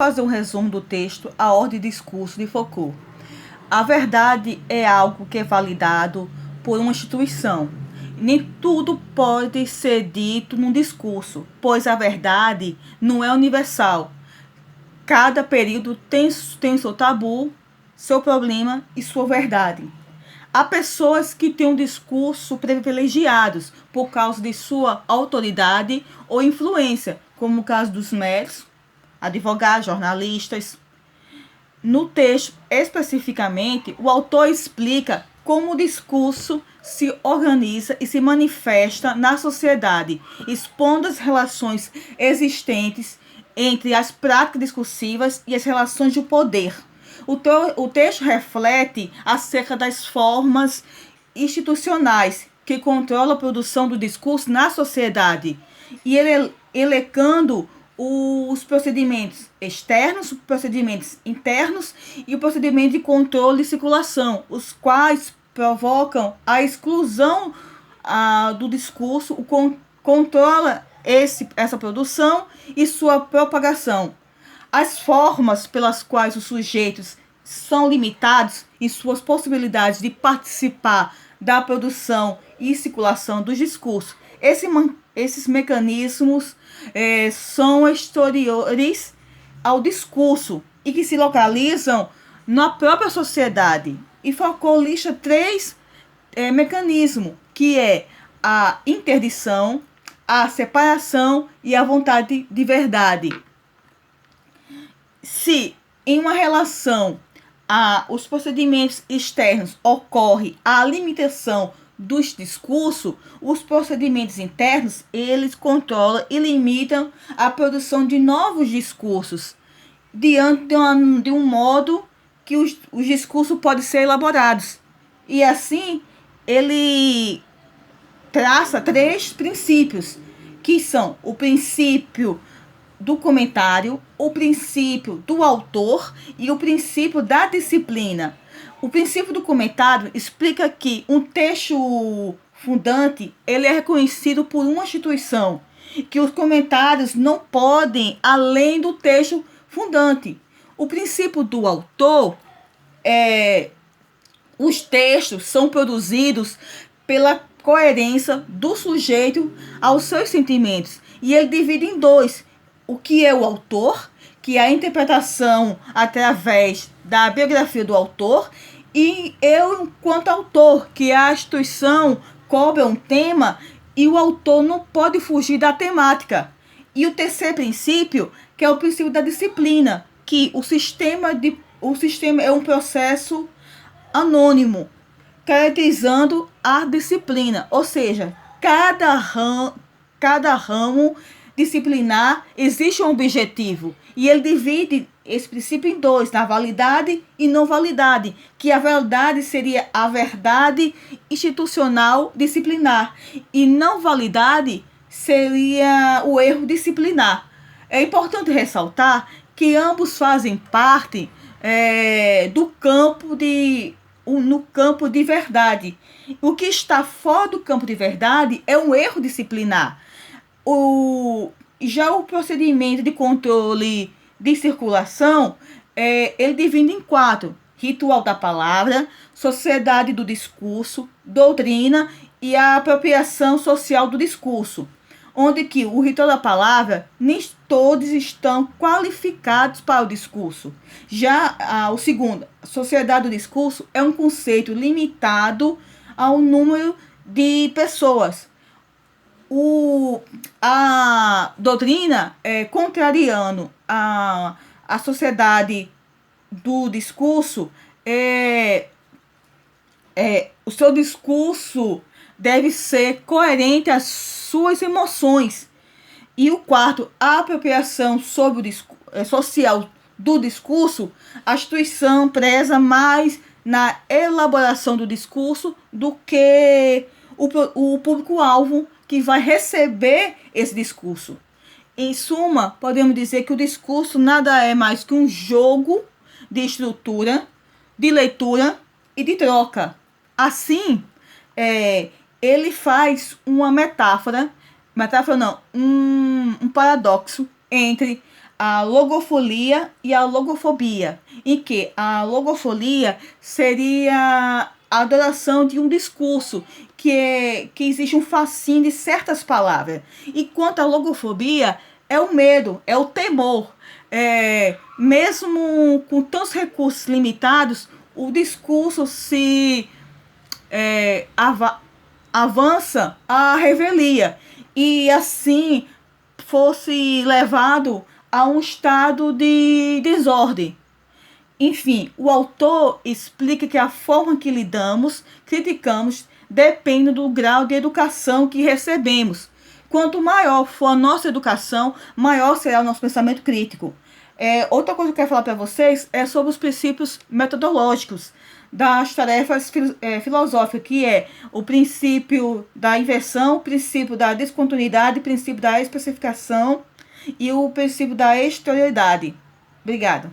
Fazer um resumo do texto A Ordem de Discurso de Foucault. A verdade é algo que é validado por uma instituição. Nem tudo pode ser dito num discurso, pois a verdade não é universal. Cada período tem seu tabu, seu problema e sua verdade. Há pessoas que têm um discurso privilegiados por causa de sua autoridade ou influência, como o caso dos médicos, advogados, jornalistas. No texto, especificamente, o autor explica como o discurso se organiza e se manifesta na sociedade, expondo as relações existentes entre as práticas discursivas e as relações de poder. O texto reflete acerca das formas institucionais que controlam a produção do discurso na sociedade e elencando os procedimentos externos, os procedimentos internos e o procedimento de controle e circulação, os quais provocam a exclusão do discurso, controla essa produção e sua propagação. As formas pelas quais os sujeitos são limitados em suas possibilidades de participar da produção e circulação dos discursos. Esses mecanismos são exteriores ao discurso e que se localizam na própria sociedade. E Foucault lista 3 mecanismos, que é a interdição, a separação e a vontade de verdade. Se em uma relação os procedimentos externos ocorre a limitação dos discursos, os procedimentos internos, eles controlam e limitam a produção de novos discursos, diante de um modo que os discursos podem ser elaborados. E assim, ele traça 3 princípios, que são o princípio do comentário, o princípio do autor e o princípio da disciplina. O princípio do comentário explica que um texto fundante ele é reconhecido por uma instituição, que os comentários não podem além do texto fundante. O princípio do autor os textos são produzidos pela coerência do sujeito aos seus sentimentos, e ele divide em 2: o que é o autor, que é a interpretação através da biografia do autor, e eu enquanto autor, que é a instituição cobre um tema e o autor não pode fugir da temática. E o terceiro princípio, que é o princípio da disciplina, que o sistema é um processo anônimo, caracterizando a disciplina, ou seja, cada ramo disciplinar existe um objetivo, e ele divide esse princípio em 2, na validade e não validade, que a validade seria a verdade institucional disciplinar e não validade seria o erro disciplinar. É importante ressaltar que ambos fazem parte no campo de verdade. O que está fora do campo de verdade é um erro disciplinar. Já o procedimento de controle de circulação, ele divide em 4: ritual da palavra, sociedade do discurso, doutrina e a apropriação social do discurso, onde que o ritual da palavra, nem todos estão qualificados para o discurso. Já o segundo, sociedade do discurso, é um conceito limitado ao número de pessoas. A doutrina, contrariando a sociedade do discurso, o seu discurso deve ser coerente às suas emoções. E o quarto, a apropriação social do discurso, a instituição preza mais na elaboração do discurso do que o público-alvo que vai receber esse discurso. Em suma, podemos dizer que o discurso nada é mais que um jogo de estrutura, de leitura e de troca. Assim, ele faz uma metáfora não, um paradoxo entre a logofolia e a logofobia, em que a logofolia seria a adoração de um discurso que existe um fascínio de certas palavras, enquanto a logofobia é o medo, é o temor. Mesmo com tantos recursos limitados, o discurso se avança à revelia e assim fosse levado a um estado de desordem. Enfim, o autor explica que a forma que lidamos, criticamos, depende do grau de educação que recebemos. Quanto maior for a nossa educação, maior será o nosso pensamento crítico. Outra coisa que eu quero falar para vocês é sobre os princípios metodológicos das tarefas filosóficas, que é o princípio da inversão, o princípio da descontinuidade, o princípio da especificação e o princípio da exterioridade. Obrigada.